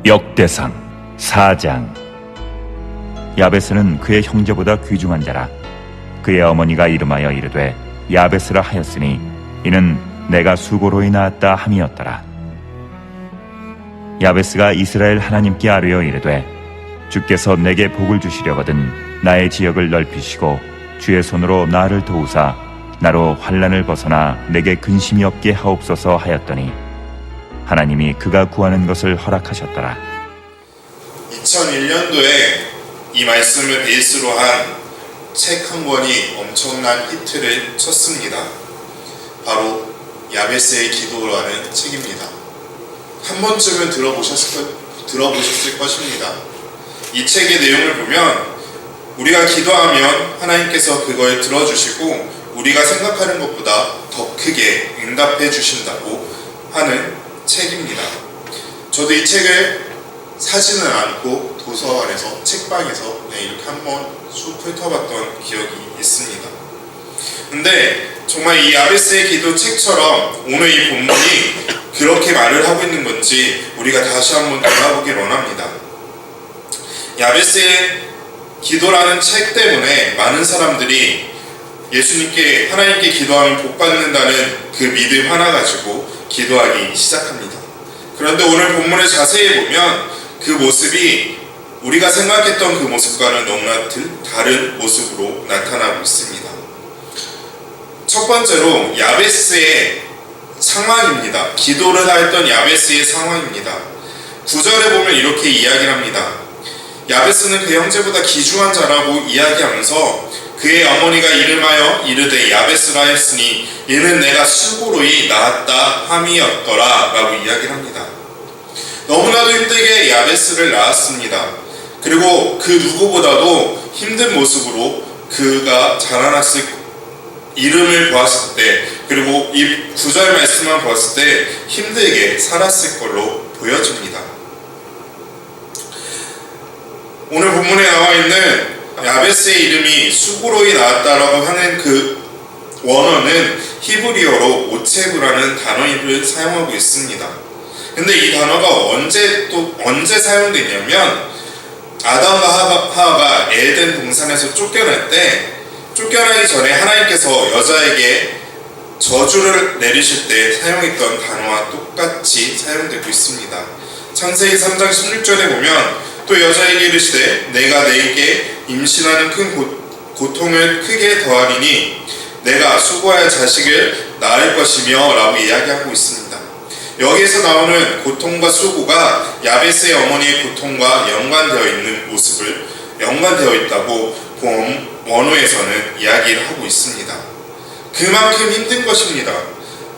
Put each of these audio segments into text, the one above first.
역대상 4장. 야베스는 그의 형제보다 귀중한 자라. 그의 어머니가 이름하여 이르되 야베스라 하였으니 이는 내가 수고로이 낳았다 함이었더라. 야베스가 이스라엘 하나님께 아뢰어 이르되 주께서 내게 복을 주시려거든 나의 지역을 넓히시고 주의 손으로 나를 도우사 나로 환난을 벗어나 내게 근심이 없게 하옵소서 하였더니 하나님이 그가 구하는 것을 허락하셨더라. 2001년도에 이 말씀을 베이스로 한 책 한 권이 엄청난 히트를 쳤습니다. 바로 야베스의 기도라는 책입니다. 한 번쯤은 들어보셨을 것입니다. 이 책의 내용을 보면 우리가 기도하면 하나님께서 그걸 들어주시고 우리가 생각하는 것보다 더 크게 응답해 주신다고 하는 책입니다. 저도 이 책을 사지는 않고 도서관에서 책방에서 이렇게 한번 쭉 훑어봤던 기억이 있습니다. 근데 정말 이 야베스의 기도 책처럼 오늘 이 본문이 그렇게 말을 하고 있는 건지 우리가 다시 한번 돌아보길 원합니다. 야베스의 기도라는 책 때문에 많은 사람들이 예수님께 하나님께 기도하면 복 받는다는 그 믿음 하나 가지고 기도하기 시작합니다. 그런데 오늘 본문을 자세히 보면 그 모습이 우리가 생각했던 그 모습과는 너무나 다른 모습으로 나타나고 있습니다. 첫 번째로 야베스의 상황입니다. 기도를 하였던 야베스의 상황입니다. 9절에 보면 이렇게 이야기를 합니다. 야베스는 그 형제보다 귀중한 자라고 이야기하면서 그의 어머니가 이름하여 이르되 야베스라 했으니 이는 내가 수고로이 낳았다 함이었더라 라고 이야기를 합니다. 너무나도 힘들게 야베스를 낳았습니다. 그리고 그 누구보다도 힘든 모습으로 그가 자라났을 이름을 보았을 때, 그리고 이 9절 말씀만 보았을 때 힘들게 살았을 걸로 보여집니다. 오늘 본문에 나와 있는 야베스의 이름이 수고로이 나왔다라고 하는 그 원어는 히브리어로 오체브라는 단어를 사용하고 있습니다. 근데 이 단어가 언제 사용됐냐면 아담과 하와가 에덴 동산에서 쫓겨나기 전에 하나님께서 여자에게 저주를 내리실 때 사용했던 단어와 똑같이 사용되고 있습니다. 창세기 3장 16절에 보면 또 여자에게 이르시되 내가 네게 임신하는 큰 고통을 크게 더하리니 내가 수고하여 자식을 낳을 것이며 라고 이야기하고 있습니다. 여기에서 나오는 고통과 수고가 야베스의 어머니의 고통과 연관되어 있다고 원어에서는 이야기를 하고 있습니다. 그만큼 힘든 것입니다.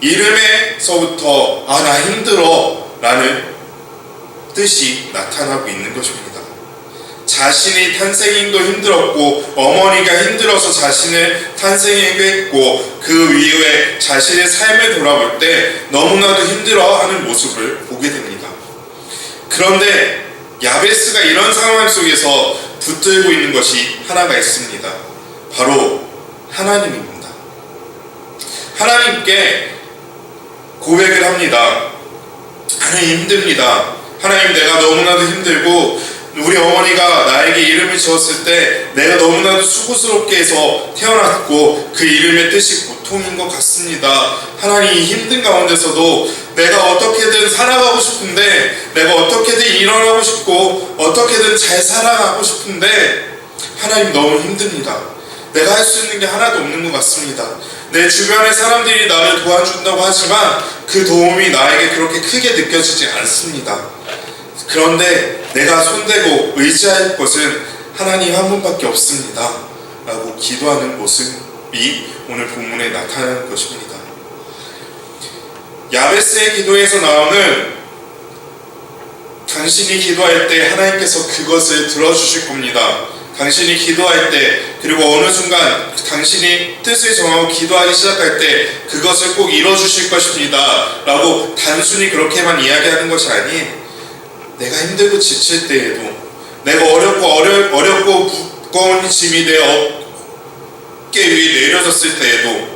이름에서부터 나 힘들어 라는 뜻이 나타나고 있는 것입니다. 자신이 탄생임도 힘들었고 어머니가 힘들어서 자신을 탄생하게 했고 그 이후에 자신의 삶을 돌아볼 때 너무나도 힘들어하는 모습을 보게 됩니다. 그런데 야베스가 이런 상황 속에서 붙들고 있는 것이 하나가 있습니다. 바로 하나님입니다. 하나님께 고백을 합니다. 하나님 힘듭니다. 하나님 내가 너무나도 힘들고 우리 어머니가 나에게 이름을 지었을 때 내가 너무나도 수고스럽게 해서 태어났고 그 이름의 뜻이 고통인 것 같습니다. 하나님 이 힘든 가운데서도 내가 어떻게든 살아가고 싶은데 내가 어떻게든 일어나고 싶고 어떻게든 잘 살아가고 싶은데 하나님 너무 힘듭니다. 내가 할 수 있는 게 하나도 없는 것 같습니다. 내 주변의 사람들이 나를 도와준다고 하지만 그 도움이 나에게 그렇게 크게 느껴지지 않습니다. 그런데 내가 손대고 의지할 것은 하나님 한 분밖에 없습니다 라고 기도하는 모습이 오늘 본문에 나타나는 것입니다. 야베스의 기도에서 나오는 당신이 기도할 때 하나님께서 그것을 들어주실 겁니다. 당신이 기도할 때 그리고 어느 순간 당신이 뜻을 정하고 기도하기 시작할 때 그것을 꼭 이뤄주실 것입니다 라고 단순히 그렇게만 이야기하는 것이 아닌 내가 힘들고 지칠 때에도 내가 어렵고 무거운 짐이 내 어깨 위에 내려졌을 때에도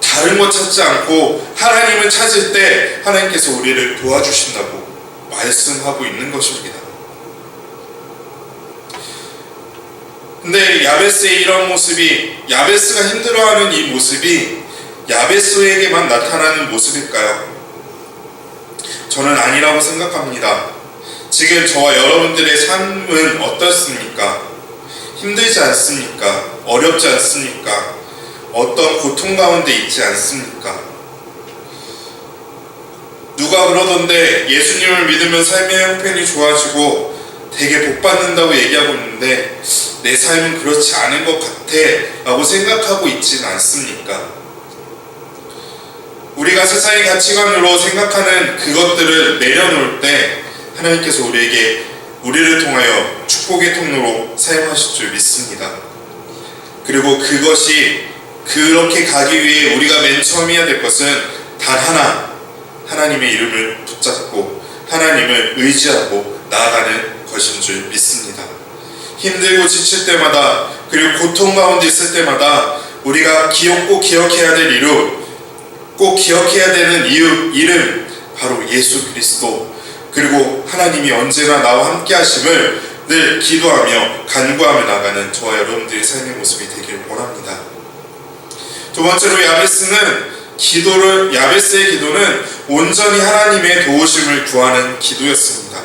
다른 것 찾지 않고 하나님을 찾을 때 하나님께서 우리를 도와주신다고 말씀하고 있는 것입니다. 근데 야베스의 이런 모습이, 야베스가 힘들어하는 이 모습이 야베스에게만 나타나는 모습일까요? 저는 아니라고 생각합니다. 지금 저와 여러분들의 삶은 어떻습니까? 힘들지 않습니까? 어렵지 않습니까? 어떤 고통 가운데 있지 않습니까? 누가 그러던데 예수님을 믿으면 삶의 형편이 좋아지고 되게 복받는다고 얘기하고 있는데 내 삶은 그렇지 않은 것 같아 라고 생각하고 있지는 않습니까? 우리가 세상의 가치관으로 생각하는 그것들을 내려놓을 때 하나님께서 우리를 통하여 축복의 통로로 사용하실 줄 믿습니다. 그리고 그것이 그렇게 가기 위해 우리가 맨 처음 해야 될 것은 단 하나, 하나님의 이름을 붙잡고 하나님을 의지하고 나아가는 것인 줄 믿습니다. 힘들고 지칠 때마다, 그리고 고통 가운데 있을 때마다 우리가 꼭 기억해야 될 꼭 기억해야 되는 이름, 바로 예수 그리스도, 그리고 하나님이 언제나 나와 함께 하심을 늘 기도하며 간구하며 나가는 저와 여러분들의 삶의 모습이 되길 원합니다. 두 번째로 야베스의 기도는 온전히 하나님의 도우심을 구하는 기도였습니다.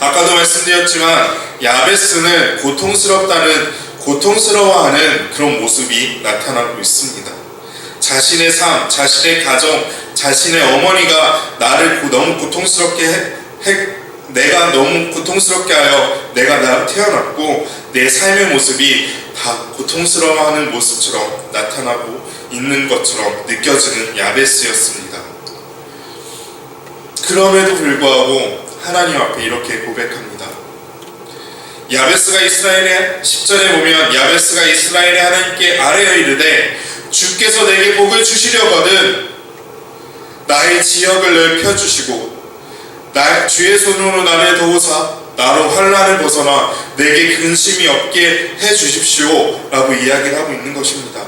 아까도 말씀드렸지만 야베스는 고통스러워하는 그런 모습이 나타나고 있습니다. 자신의 삶, 자신의 가정, 자신의 어머니가 나를 너무 고통스럽게 내가 너무 고통스럽게 하여 내가 태어났고 내 삶의 모습이 다 고통스러워하는 모습처럼 나타나고 있는 것처럼 느껴지는 야베스였습니다. 그럼에도 불구하고 하나님 앞에 이렇게 고백합니다. 야베스가 10절에 보면 야베스가 이스라엘의 하나님께 아뢰어 이르되 주께서 내게 복을 주시려거든 나의 지역을 넓혀주시고 주의 손으로 나를 도우사 나로 환난을 벗어나 내게 근심이 없게 해주십시오 라고 이야기를 하고 있는 것입니다.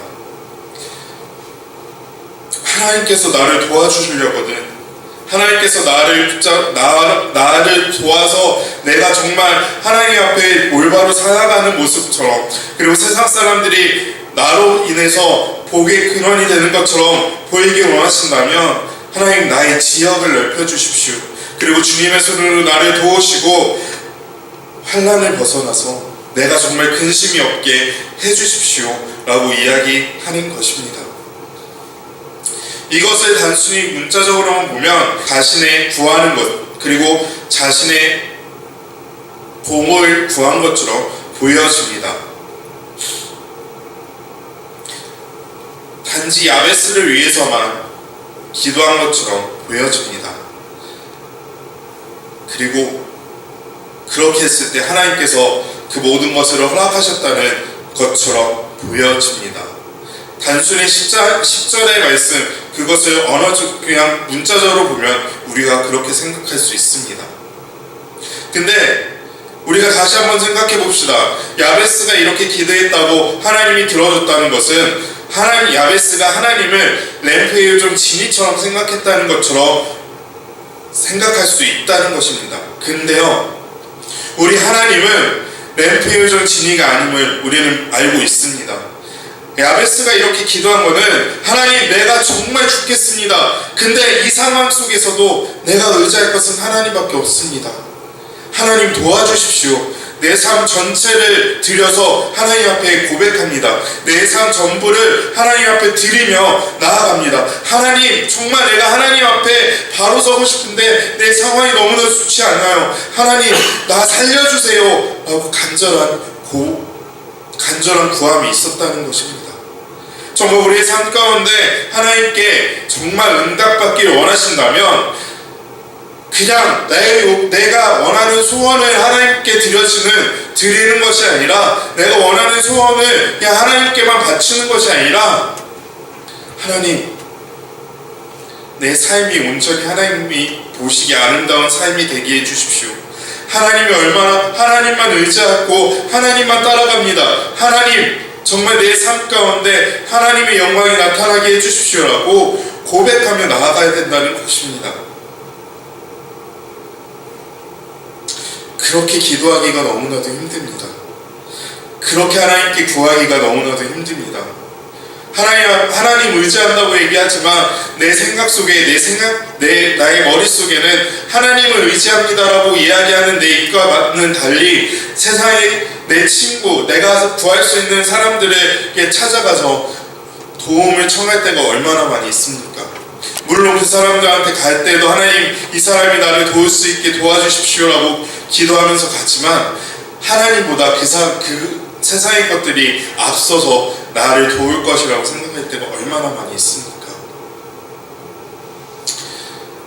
하나님께서 나를 도와주시려거든, 하나님께서 나를 도와서 내가 정말 하나님 앞에 올바로 살아가는 모습처럼, 그리고 세상 사람들이 나로 인해서 복의 근원이 되는 것처럼 보이길 원하신다면 하나님 나의 지역을 넓혀주십시오. 그리고 주님의 손으로 나를 도우시고 환난을 벗어나서 내가 정말 근심이 없게 해주십시오 라고 이야기하는 것입니다. 이것을 단순히 문자적으로만 보면 자신의 구하는 것, 그리고 자신의 보호를 구한 것처럼 보여집니다. 단지 야베스를 위해서만 기도한 것처럼 보여집니다. 그리고 그렇게 했을 때 하나님께서 그 모든 것을 허락하셨다는 것처럼 보여집니다. 단순히 10절의 말씀, 그것을 그냥 문자적으로 보면 우리가 그렇게 생각할 수 있습니다. 근데 우리가 다시 한번 생각해 봅시다. 야베스가 이렇게 기도했다고 하나님이 들어줬다는 것은 야베스가 하나님을 램프의 요정 지니처럼 생각했다는 것처럼 생각할 수 있다는 것입니다. 근데요, 우리 하나님은 램프의 요정 지니가 아님을 우리는 알고 있습니다. 야베스가 이렇게 기도한 것은 하나님, 내가 정말 죽겠습니다. 근데 이 상황 속에서도 내가 의지할 것은 하나님밖에 없습니다. 하나님 도와주십시오. 내 삶 전체를 들여서 하나님 앞에 고백합니다. 내 삶 전부를 하나님 앞에 드리며 나아갑니다. 하나님, 정말 내가 하나님 앞에 바로 서고 싶은데 내 상황이 너무나 좋지 않아요. 하나님, 나 살려주세요 라고 간절한 구함이 있었다는 것입니다. 정말 우리의 삶 가운데 하나님께 정말 응답받기를 원하신다면 그냥 내가 원하는 소원을 하나님께 드리는 것이 아니라, 내가 원하는 소원을 그냥 하나님께만 바치는 것이 아니라, 하나님, 내 삶이 온전히 하나님이 보시기 아름다운 삶이 되게 해주십시오. 하나님이 얼마나 하나님만 의지하고 하나님만 따라갑니다. 하나님, 정말 내 삶 가운데 하나님의 영광이 나타나게 해주십시오라고 고백하며 나아가야 된다는 것입니다. 그렇게 기도하기가 너무나도 힘듭니다. 그렇게 하나님께 구하기가 너무나도 힘듭니다. 하나님 의지한다고 얘기하지만 내 생각 속에 나의 머릿속에는 하나님을 의지합니다라고 이야기하는 내 입과는 달리 세상에 내 친구, 내가 구할 수 있는 사람들에게 찾아가서 도움을 청할 때가 얼마나 많이 있습니까? 물론 그 사람들한테 갈 때도 하나님, 이 사람이 나를 도울 수 있게 도와주십시오라고 기도하면서 갔지만 하나님보다 그 세상의 것들이 앞서서 나를 도울 것이라고 생각할 때가 얼마나 많이 있습니까?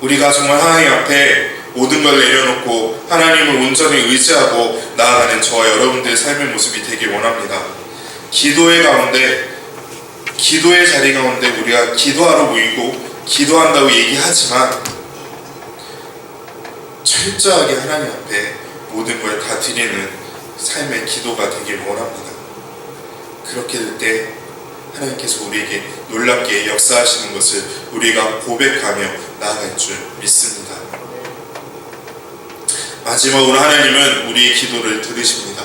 우리가 정말 하나님 앞에 모든 걸 내려놓고 하나님을 온전히 의지하고 나아가는 저와 여러분들의 삶의 모습이 되길 원합니다. 기도의 자리 가운데 우리가 기도하러 모이고 기도한다고 얘기하지만 철저하게 하나님 앞에 모든 걸 다 드리는 삶의 기도가 되길 원합니다. 그렇게 될 때 하나님께서 우리에게 놀랍게 역사하시는 것을 우리가 고백하며 나아갈 줄 믿습니다. 마지막으로 하나님은 우리의 기도를 들으십니다.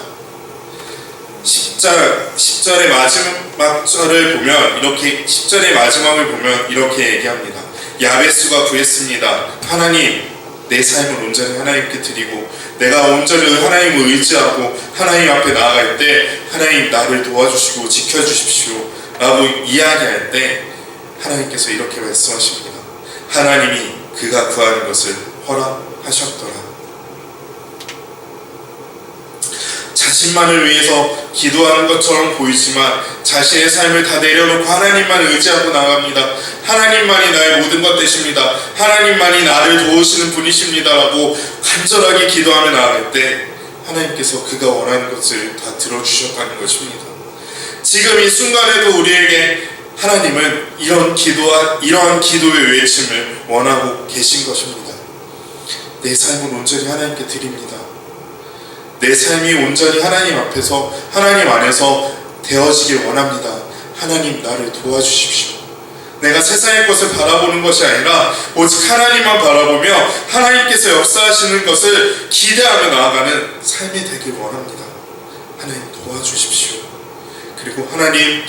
10절의 마지막 절을 보면 10절의 마지막을 보면 이렇게 얘기합니다. 야베스가 구했습니다. 하나님, 내 삶을 온전히 하나님께 드리고 내가 온전히 하나님을 의지하고 하나님 앞에 나아갈 때 하나님 나를 도와주시고 지켜주십시오 라고 이야기할 때 하나님께서 이렇게 말씀하십니다. 하나님이 그가 구하는 것을 허락하셨더라. 자신만을 위해서 기도하는 것처럼 보이지만 자신의 삶을 다 내려놓고 하나님만 의지하고 나갑니다. 하나님만이 나의 모든 것 되십니다. 하나님만이 나를 도우시는 분이십니다 라고 간절하게 기도하며 나아갈 때 하나님께서 그가 원하는 것을 다 들어주셨다는 것입니다. 지금 이 순간에도 우리에게 하나님은 이러한 기도의 외침을 원하고 계신 것입니다. 내 삶을 온전히 하나님께 드립니다. 내 삶이 온전히 하나님 앞에서 하나님 안에서 되어지길 원합니다. 하나님 나를 도와주십시오. 내가 세상의 것을 바라보는 것이 아니라 오직 하나님만 바라보며 하나님께서 역사하시는 것을 기대하며 나아가는 삶이 되길 원합니다. 하나님 도와주십시오. 그리고 하나님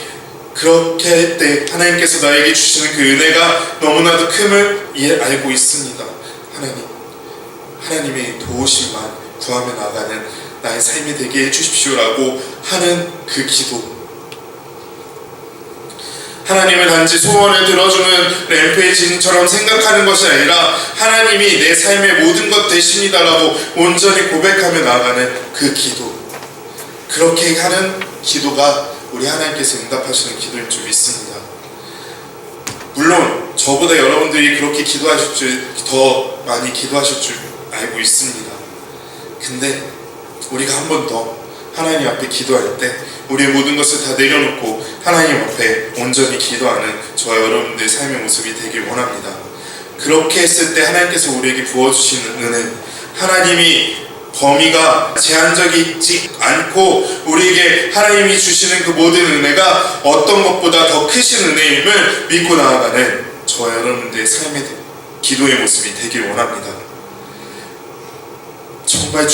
그렇게 할 때 하나님께서 나에게 주시는 그 은혜가 너무나도 큼을 알고 있습니다. 하나님의 도우심만 구하며 나가는 나의 삶이 되게 해주십시오라고 하는 그 기도. 하나님을 단지 소원을 들어주는 램페이지처럼 생각하는 것이 아니라 하나님이 내 삶의 모든 것 되십니다라고 온전히 고백하며 나가는 그 기도. 그렇게 하는 기도가 우리 하나님께서 응답하시는 기도일 줄 믿습니다. 물론 저보다 여러분들이 그렇게 기도하실 줄, 더 많이 기도하실 줄 알고 있습니다. 근데 우리가 한 번 더 하나님 앞에 기도할 때 우리의 모든 것을 다 내려놓고 하나님 앞에 온전히 기도하는 저와 여러분들의 삶의 모습이 되길 원합니다. 그렇게 했을 때 하나님께서 우리에게 부어주시는 은혜, 하나님이 범위가 제한적이지 않고 우리에게 하나님이 주시는 그 모든 은혜가 어떤 것보다 더 크신 은혜임을 믿고 나아가는 저와 여러분들의 삶의 기도의 모습이 되길 원합니다. 정말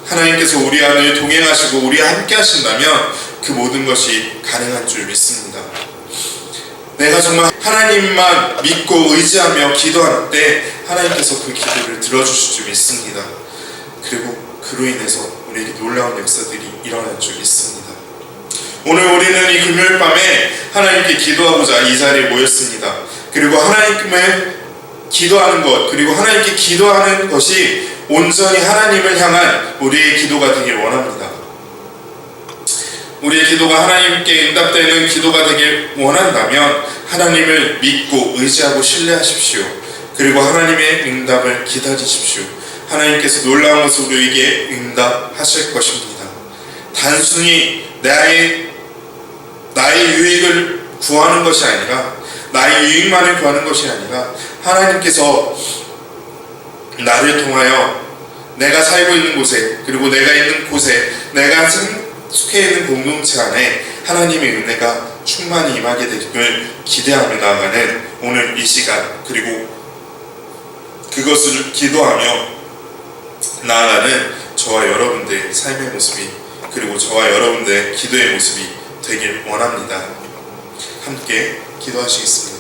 하나님께서 우리 안에 동행하시고 우리와 함께 하신다면 그 모든 것이 가능한 줄 믿습니다. 내가 정말 하나님만 믿고 의지하며 기도할 때 하나님께서 그 기도를 들어주실 줄 믿습니다. 그리고 그로 인해서 우리에게 놀라운 역사들이 일어날 줄 믿습니다. 오늘 우리는 이 금요일 밤에 하나님께 기도하고자 이 자리에 모였습니다. 그리고 하나님을 기도하는 것, 그리고 하나님께 기도하는 것이 온전히 하나님을 향한 우리의 기도가 되길 원합니다. 우리의 기도가 하나님께 응답되는 기도가 되길 원한다면 하나님을 믿고 의지하고 신뢰하십시오. 그리고 하나님의 응답을 기다리십시오. 하나님께서 놀라운 것으로 우리에게 응답하실 것입니다. 단순히 나의 유익을 구하는 것이 아니라, 나의 유익만을 구하는 것이 아니라 하나님께서 나를 통하여 내가 살고 있는 곳에, 그리고 내가 있는 곳에, 내가 속해 있는 공동체 안에 하나님의 은혜가 충만히 임하게 되기를 기대하며 나아가는 오늘 이 시간, 그리고 그것을 기도하며 나아가는 저와 여러분들의 삶의 모습이, 그리고 저와 여러분들의 기도의 모습이 되길 원합니다. 함께 기도하시겠습니다.